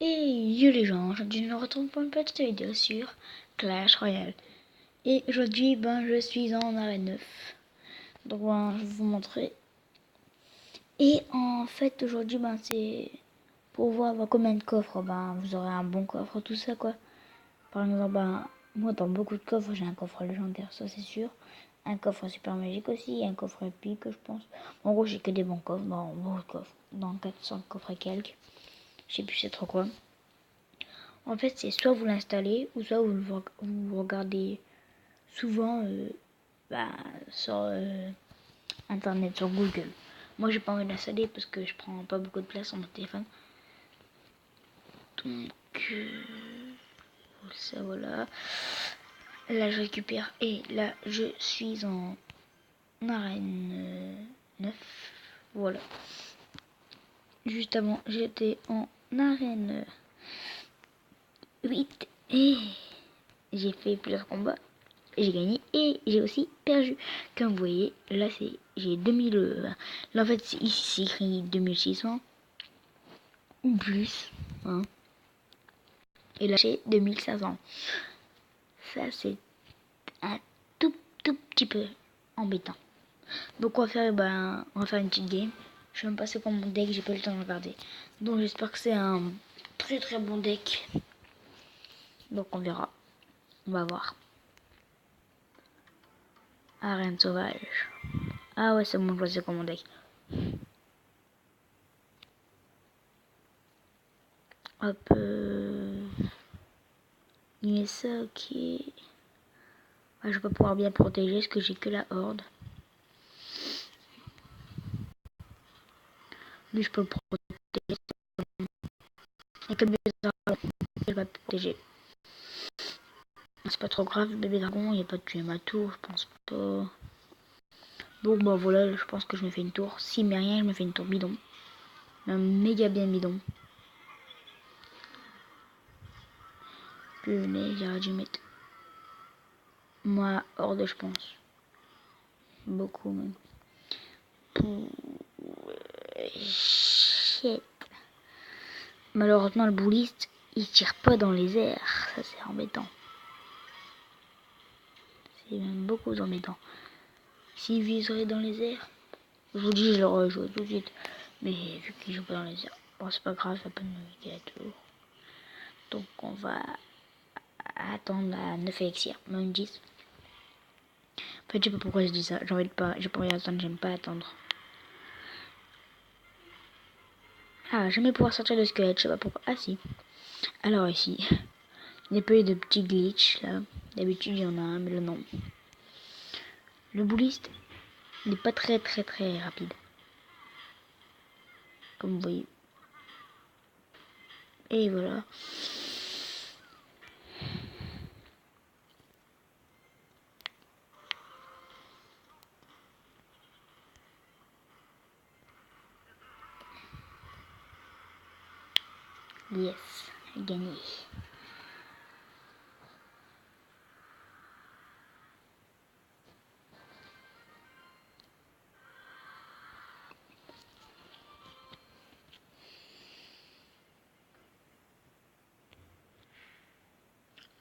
Et yo les gens, aujourd'hui nous retrouvons pour une petite vidéo sur Clash Royale. Et aujourd'hui, je suis en arène 9. Donc je vais vous montrer. Et en fait, aujourd'hui, c'est pour voir combien de coffres. Vous aurez un bon coffre, tout ça quoi. Par exemple, moi dans beaucoup de coffres, j'ai un coffre légendaire, ça c'est sûr. Un coffre super magique aussi, un coffre épique, je pense. En gros, j'ai que des bons coffres, beaucoup de coffres. Dans 400 coffres et quelques. Je sais plus c'est trop quoi. En fait, c'est soit vous l'installez ou soit vous regardez souvent sur internet, sur Google. Moi, j'ai pas envie de l'installer parce que je prends pas beaucoup de place sur mon téléphone. Donc, ça voilà. Là, je récupère et là, je suis en arène 9. Voilà. Juste avant, j'étais en arène 8 et j'ai fait plusieurs combats. J'ai gagné et j'ai aussi perdu. Comme vous voyez, là j'ai 2000. Là en fait ici c'est écrit 2600 ou plus. Hein. Et là j'ai 2500. Ça c'est un tout petit peu embêtant. Donc on va faire une petite game. Je vais me passer pour mon deck, j'ai pas eu le temps de regarder. Donc j'espère que c'est un très bon deck. Donc on verra. On va voir. Arène sauvage. Ah ouais c'est bon, je vois c'est comme mon deck. Hop. Il met ça, ok. Je vais pas pouvoir bien protéger parce que j'ai que la horde. Lui, je peux le protéger. Et comme bébé dragon, il va protéger. C'est pas trop grave, le bébé dragon, il a pas tué ma tour, je pense pas. Bon, voilà, je pense que je me fais une tour. S'il met rien, je me fais une tour bidon. Un méga bien bidon. J'aurais dû mettre moi horde, je pense. Beaucoup même. Shit. Malheureusement, le bouliste, il tire pas dans les airs. Ça, c'est embêtant. C'est même beaucoup embêtant. S'il viserait dans les airs, je vous dis, je l'aurais joué tout de suite. Mais vu qu'il joue pas dans les airs, bon, c'est pas grave, ça peut nous guérir toujours. Donc, on va attendre à 9 élixirs, même 10. En fait, je sais pas pourquoi je dis ça. J'ai pas envie d'attendre, j'aime pas attendre. Ah, jamais pouvoir sortir de squelette, je sais pas pourquoi. Ah, si. Alors, ici, il n'y a pas eu de petits glitch là. D'habitude, il y en a un, mais là, non. Le bouliste n'est pas très rapide. Comme vous voyez. Et voilà. Yes, gagné.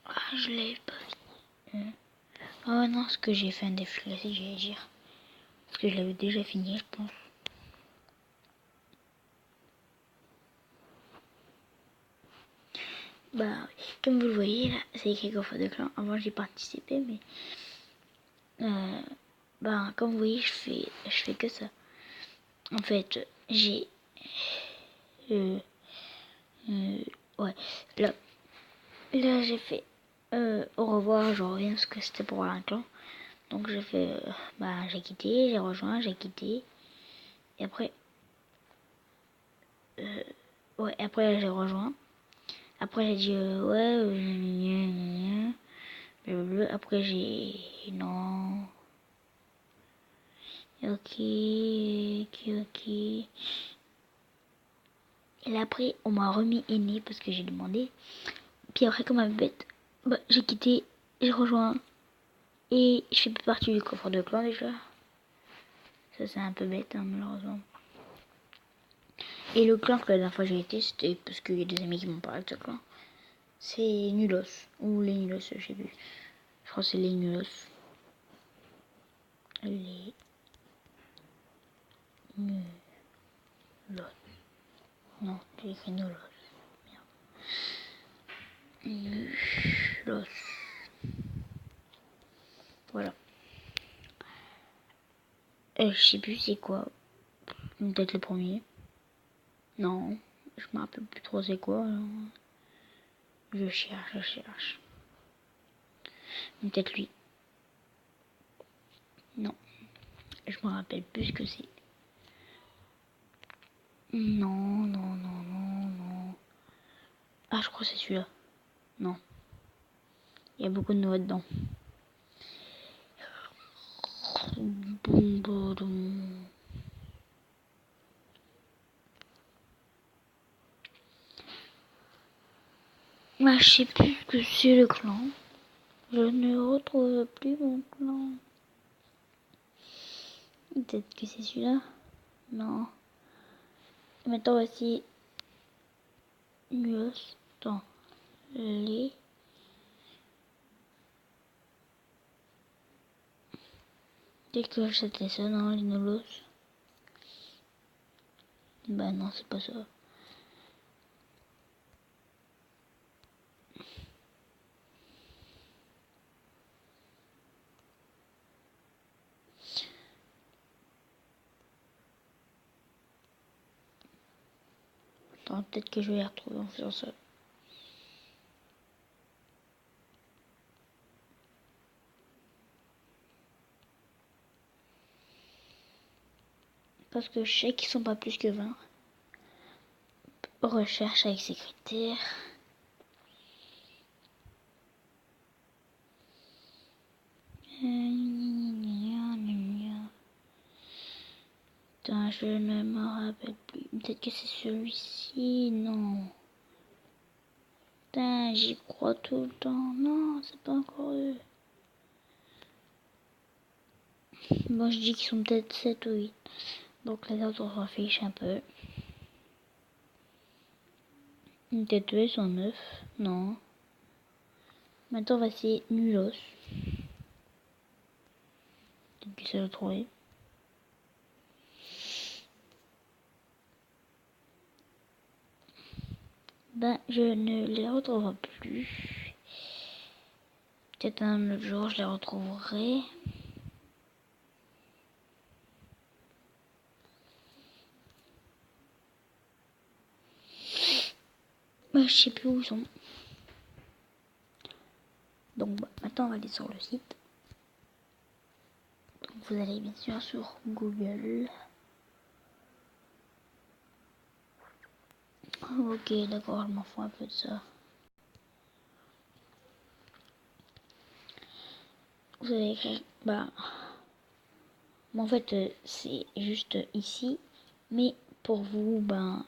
Ah, je l'ai pas vu. Oh non, ce que j'ai fait un défi classique, j'allais dire. Parce que je l'avais déjà fini, je pense. Comme vous le voyez, là, c'est écrit coffre de clan. Avant, j'ai participé, mais... comme vous voyez, je fais que ça. En fait, j'ai... ouais, là, j'ai fait... au revoir, je reviens parce que c'était pour un clan. Donc, j'ai fait... j'ai quitté, j'ai rejoint, j'ai quitté. Et après... après, j'ai rejoint. Après, j'ai dit, après, j'ai... Non. Ok. Et là, après, on m'a remis aîné parce que j'ai demandé. Puis après, comme un bête, j'ai quitté, j'ai rejoint. Et je fais plus partie du coffre de clan déjà. Ça, c'est un peu bête, hein, malheureusement. Et le clan que la dernière fois j'ai été, c'était parce qu'il y a des amis qui m'ont parlé de ce clan. C'est Nulos. Ou les Nulos, je sais plus. Je crois que c'est les Nulos. Les Nulos. Non, j'ai écrit Nulos. Merde. Nulos. Voilà. Je sais plus c'est quoi. Peut-être le premier. Non, je me rappelle plus trop c'est quoi. Alors. Je cherche. Peut-être lui. Non, je me rappelle plus ce que c'est. Non. Ah, je crois que c'est celui-là. Non. Il y a beaucoup de noix dedans. Ah, je sais plus ce que c'est le clan. Je ne retrouve plus mon clan. Peut-être que c'est celui-là. Non. Maintenant voici Nulos dans les dès que c'était ça dans les Nulos. Bah non, c'est pas ça. Attends, peut-être que je vais les retrouver en faisant ça. Parce que je sais qu'ils sont pas plus que 20. Recherche avec ses critères. Putain, je ne me rappelle plus. Peut-être que c'est celui-ci. Non. Putain, j'y crois tout le temps. Non, c'est pas encore eux. Bon, je dis qu'ils sont peut-être 7 ou 8. Donc les autres, on s'en fiche un peu. Peut-être eux, ils sont 9. Non. Maintenant, on va essayer Nulos. Peut-être que c'est le trouver. Ben, je ne les retrouverai plus. Peut-être un autre jour, je les retrouverai. Ben, je sais plus où ils sont. Donc, bah, maintenant, on va aller sur le site. Donc, vous allez bien sûr sur Google. Ok, d'accord, je m'en fous un peu de ça. Vous allez écrire, bah, en fait, c'est juste ici. Mais pour vous, ben,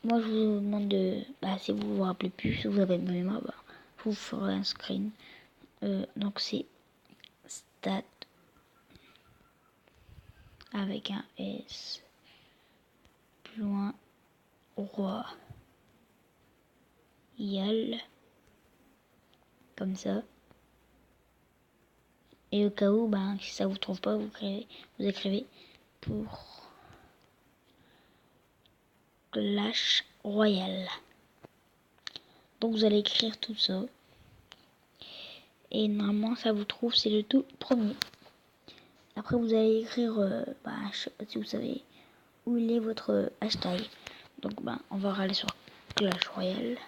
moi, je vous demande de, bah, si vous vous rappelez plus, si vous avez une mémoire, bah, je vous ferai un screen. Donc, c'est stat avec un S, plus loin, royal, comme ça. Et au cas où, ben, si ça vous trouve pas, vous écrivez pour Clash Royale. Donc vous allez écrire tout ça. Et normalement, ça vous trouve, c'est le tout premier. Après, vous allez écrire, bah, je sais pas si vous savez où il est votre hashtag. Donc, ben, on va aller sur Clash Royale.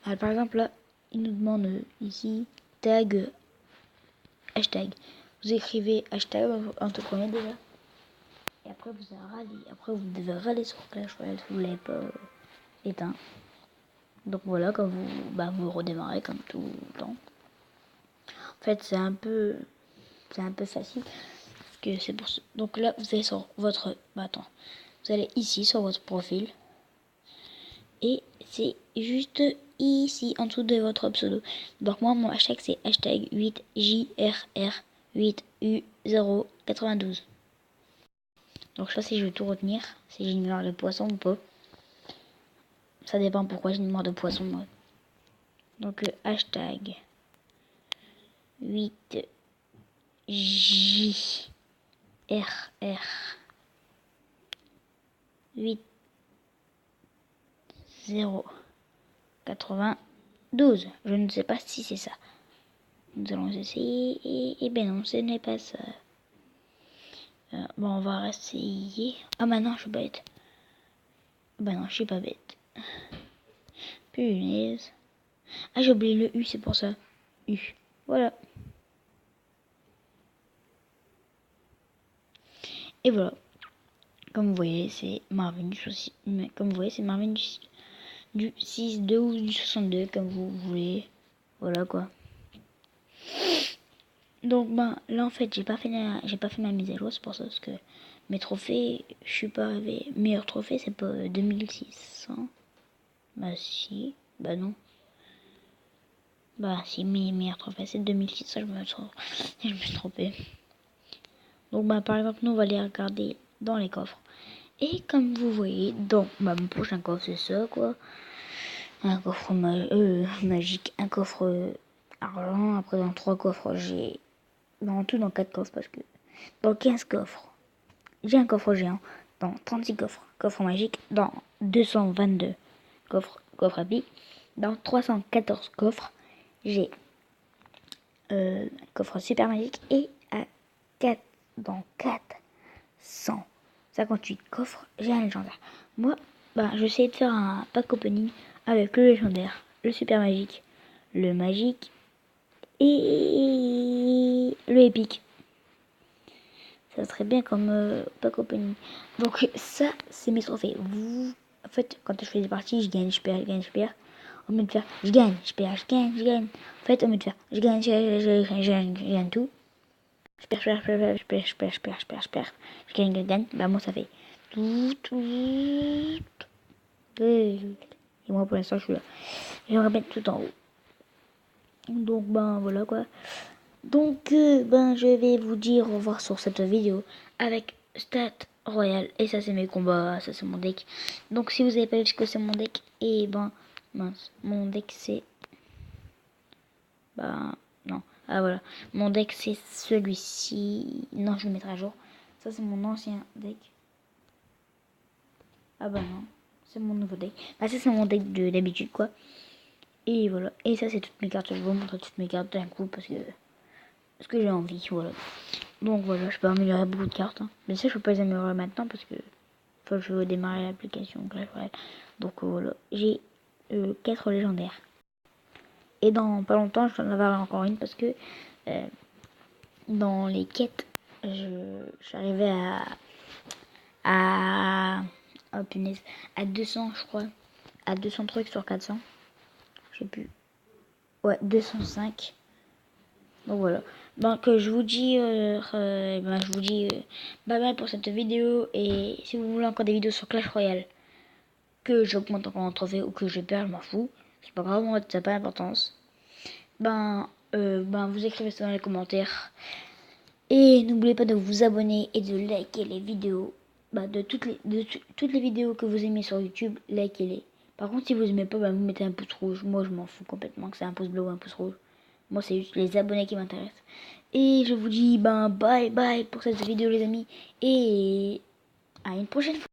Alors, par exemple, là, il nous demande ici tag hashtag. Vous écrivez hashtag en tout premier déjà. Et après, vous devez râler sur Clash Royale si vous l'avez pas éteint. Donc voilà, quand vous redémarrez comme tout le temps. En fait, c'est un peu facile. Parce que c'est pour ça. Donc là, vous allez sur votre, vous allez ici sur votre profil. Et c'est juste ici, en dessous de votre pseudo. Donc moi, mon hashtag, c'est hashtag 8JRR8U092. Donc je sais pas si je vais tout retenir, si j'ignore le poisson ou pas. Ça dépend pourquoi j'ai une mort de poisson, moi. Donc, hashtag 8JRR 8092. Je ne sais pas si c'est ça. Nous allons essayer. Et ben non, ce n'est pas ça. Bon, on va essayer. Ah bah non, je suis bête. Bah non, je suis pas bête. Punaise. Ah, j'ai oublié le U, c'est pour ça. U. Voilà. Et voilà. Comme vous voyez, c'est Marvin du souci. Mais comme vous voyez, c'est Marvin du 6-2 ou du 62, comme vous voulez. Voilà quoi. Donc ben là en fait j'ai pas fait ma mise à jour, c'est pour ça parce que mes trophées, je suis pas arrivé. Meilleur trophée c'est pas 2600. Bah si, bah non. Bah si, mes meilleurs trophées c'est 2600, je me suis trompé. Donc bah par exemple nous on va aller regarder dans les coffres. Et comme vous voyez, dans mon prochain coffre c'est ça quoi. Un coffre magique, un coffre argent, après dans 3 coffres j'ai... En tout dans 4 coffres parce que... Dans 15 coffres, j'ai un coffre géant. Dans 36 coffres, coffre magique. Dans 222 coffre épique. Dans 314 coffres, j'ai coffre super magique. Et à 4, dans 458 coffres, j'ai un légendaire. Moi, bah, je vais de faire un pack opening avec le légendaire, le super magique, le magique et le épique. Ça serait bien comme pack opening. Donc ça, c'est mes trophées. En fait, quand je fais des parties, je gagne, je perds, je gagne, je perds. Au lieu de faire, je gagne, je perds, je gagne, je gagne. En fait, au lieu de faire, je gagne, je gagne tout. Je perds, je perds, je perds, je perds, je perds, je perds, je perds, je perds. Je gagne, je gagne. Bah moi, ça fait tout. Et moi, pour l'instant, je suis là. J'aimerais mettre tout en haut. Donc, ben, voilà quoi. Donc, ben, je vais vous dire au revoir sur cette vidéo avec Stat Royal. Et ça, c'est mes combats, ça, c'est mon deck. Donc, si vous avez pas vu ce que c'est mon deck, et ben, mince, mon deck, c'est... Ben, non. Ah, voilà. Mon deck, c'est celui-ci. Non, je le mettrai à jour. Ça, c'est mon ancien deck. Ah, bah non. C'est mon nouveau deck. Bah, ça, c'est mon deck de d'habitude, quoi. Et voilà. Et ça, c'est toutes mes cartes. Je vais vous montrer toutes mes cartes d'un coup parce que j'ai envie, voilà. Donc voilà, je peux améliorer beaucoup de cartes. Hein. Mais ça, je peux pas les améliorer maintenant parce que je vais démarrer l'application Clash Royale. Donc voilà, j'ai 4 légendaires. Et dans pas longtemps, je vais en avoir encore une parce que dans les quêtes, j'arrivais oh punaise, à 200, je crois. À 200 trucs sur 400. Je sais plus. Ouais, 205. Donc voilà. Donc je vous dis, bye bye pour cette vidéo. Et si vous voulez encore des vidéos sur Clash Royale, que j'augmente encore un trophée ou que je perds, je m'en fous. C'est pas grave, moi, ça n'a pas d'importance. Vous écrivez ça dans les commentaires. Et n'oubliez pas de vous abonner et de liker les vidéos. De toutes les vidéos que vous aimez sur YouTube, likez-les. Par contre, si vous aimez pas, vous mettez un pouce rouge. Moi, je m'en fous complètement que c'est un pouce bleu ou un pouce rouge. Moi, c'est juste les abonnés qui m'intéressent. Et je vous dis bye bye pour cette vidéo, les amis. Et à une prochaine fois.